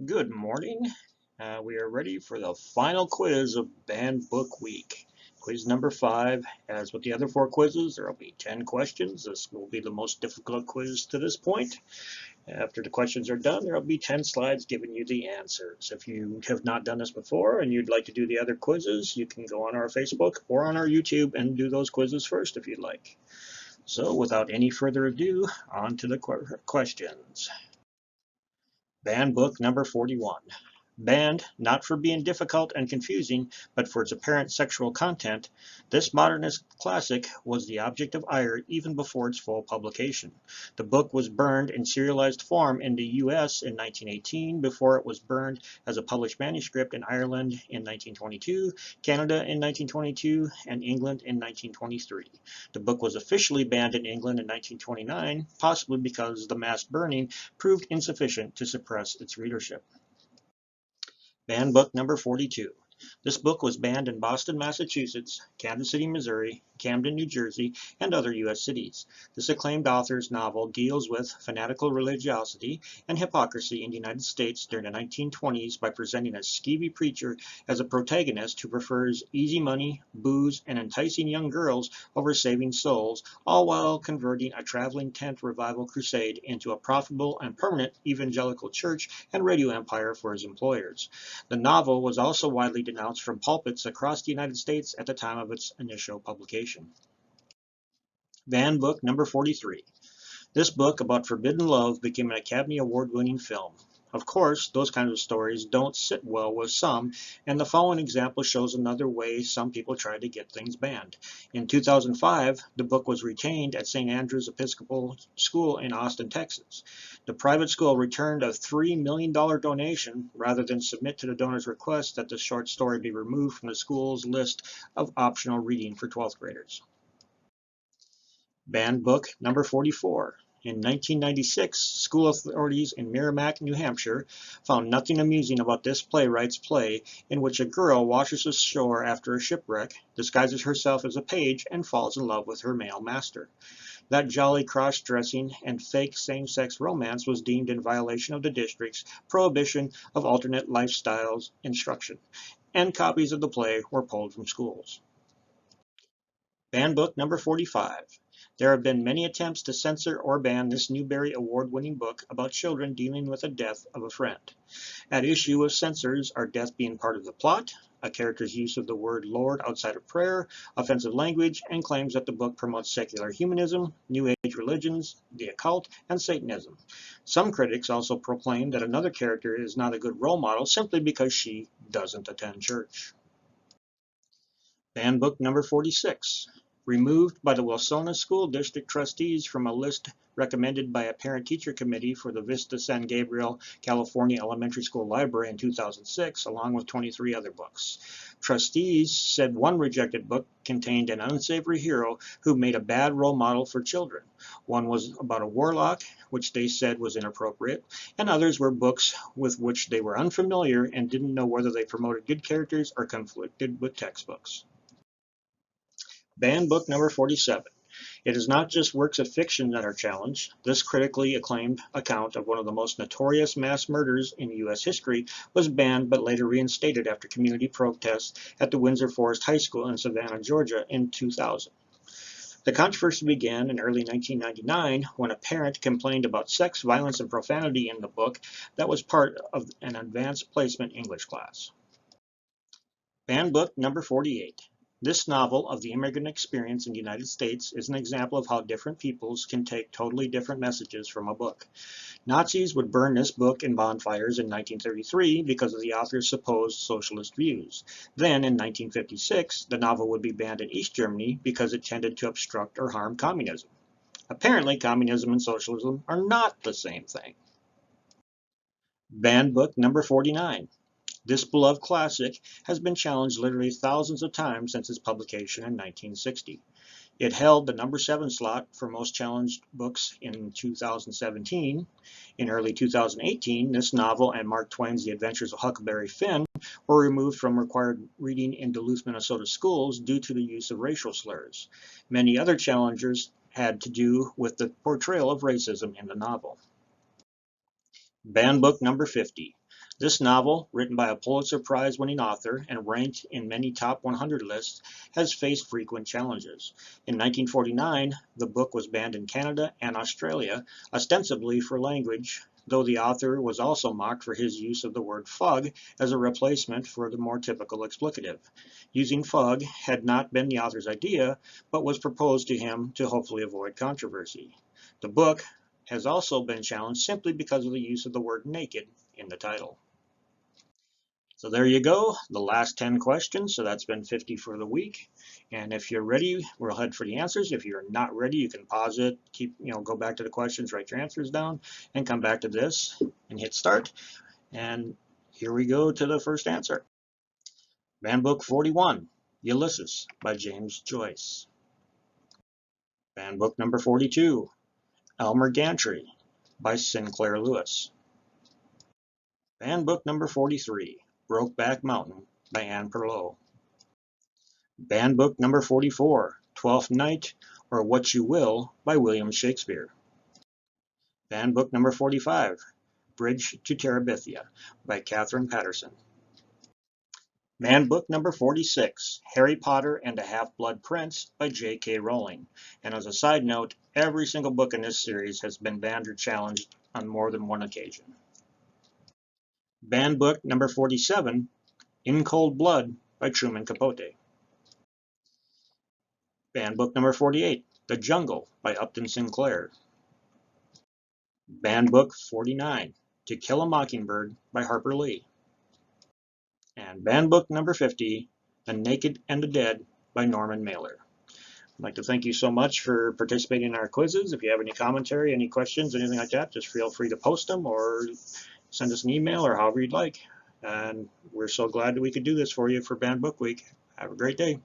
Good morning. We are ready for the final quiz of Banned Book Week. Quiz number 5. As with the other 4 quizzes, there will be 10 questions. This will be the most difficult quiz to this point. After the questions are done, there will be 10 slides giving you the answers. If you have not done this before and you'd like to do the other quizzes, you can go on our Facebook or on our YouTube and do those quizzes first if you'd like. So without any further ado, on to the questions. Banned book number 41. Banned not for being difficult and confusing, but for its apparent sexual content, this modernist classic was the object of ire even before its full publication. The book was burned in serialized form in the US in 1918 before it was burned as a published manuscript in Ireland in 1922, Canada in 1922, and England in 1923. The book was officially banned in England in 1929, possibly because the mass burning proved insufficient to suppress its readership. Banned book number 42. This book was banned in Boston, Massachusetts, Kansas City, Missouri, Camden, New Jersey, and other U.S. cities. This acclaimed author's novel deals with fanatical religiosity and hypocrisy in the United States during the 1920s by presenting a skeevy preacher as a protagonist who prefers easy money, booze, and enticing young girls over saving souls, all while converting a traveling tent revival crusade into a profitable and permanent evangelical church and radio empire for his employers. The novel was also widely denounced from pulpits across the United States at the time of its initial publication. Banned book number 43. This book about forbidden love became an Academy Award-winning film. Of course, those kinds of stories don't sit well with some, and the following example shows another way some people try to get things banned. In 2005, the book was retained at St. Andrew's Episcopal School in Austin, Texas. The private school returned a $3 million donation rather than submit to the donor's request that the short story be removed from the school's list of optional reading for 12th graders. Banned book number 44. In 1996, school authorities in Merrimack, New Hampshire, found nothing amusing about this playwright's play in which a girl washes ashore after a shipwreck, disguises herself as a page, and falls in love with her male master. That jolly cross-dressing and fake same-sex romance was deemed in violation of the district's prohibition of alternate lifestyles instruction, and copies of the play were pulled from schools. Banned book number 45. There have been many attempts to censor or ban this Newbery Award-winning book about children dealing with the death of a friend. At issue with censors are death being part of the plot, a character's use of the word Lord outside of prayer, offensive language, and claims that the book promotes secular humanism, New Age religions, the occult, and Satanism. Some critics also proclaim that another character is not a good role model simply because she doesn't attend church. Banned book number 46. Removed by the Wilsona School District trustees from a list recommended by a parent-teacher committee for the Vista San Gabriel, California Elementary School Library in 2006, along with 23 other books. Trustees said one rejected book contained an unsavory hero who made a bad role model for children. One was about a warlock, which they said was inappropriate, and others were books with which they were unfamiliar and didn't know whether they promoted good characters or conflicted with textbooks. Banned book number 47. It is not just works of fiction that are challenged. This critically acclaimed account of one of the most notorious mass murders in U.S. history was banned but later reinstated after community protests at the Windsor Forest High School in Savannah, Georgia in 2000. The controversy began in early 1999 when a parent complained about sex, violence, and profanity in the book that was part of an advanced placement English class. Banned book number 48. This novel of the immigrant experience in the United States is an example of how different peoples can take totally different messages from a book. Nazis would burn this book in bonfires in 1933 because of the author's supposed socialist views. Then, in 1956, the novel would be banned in East Germany because it tended to obstruct or harm communism. Apparently, communism and socialism are not the same thing. Banned book number 49. This beloved classic has been challenged literally thousands of times since its publication in 1960. It held the number 7 slot for most challenged books in 2017. In early 2018, this novel and Mark Twain's The Adventures of Huckleberry Finn were removed from required reading in Duluth, Minnesota schools due to the use of racial slurs. Many other challengers had to do with the portrayal of racism in the novel. Banned book number 50. This novel, written by a Pulitzer Prize-winning author and ranked in many top 100 lists, has faced frequent challenges. In 1949, the book was banned in Canada and Australia, ostensibly for language, though the author was also mocked for his use of the word fug as a replacement for the more typical explicative. Using fug had not been the author's idea, but was proposed to him to hopefully avoid controversy. The book has also been challenged simply because of the use of the word naked in the title. So there you go, the last 10 questions. So that's been 50 for the week. And if you're ready, we'll head for the answers. If you're not ready, you can pause it, go back to the questions, write your answers down, and come back to this and hit start. And here we go to the first answer. Banned Book 41, Ulysses by James Joyce. Banned Book number 42, Elmer Gantry by Sinclair Lewis. Banned Book number 43, Brokeback Mountain by Anne Perlow. Banned Book number 44, Twelfth Night, or What You Will by William Shakespeare. Banned Book number 45, Bridge to Terabithia by Katherine Paterson. Banned Book number 46, Harry Potter and the Half-Blood Prince by J.K. Rowling. And as a side note, every single book in this series has been banned or challenged on more than one occasion. Banned Book number 47, In Cold Blood by Truman Capote. Banned Book number 48, The Jungle by Upton Sinclair. Banned Book 49, To Kill a Mockingbird by Harper Lee. And Banned Book number 50, The Naked and the Dead by Norman Mailer. I'd like to thank you so much for participating in our quizzes. If you have any commentary, any questions, anything like that, just feel free to post them or send us an email or however you'd like. And we're so glad that we could do this for you for Banned Book Week. Have a great day.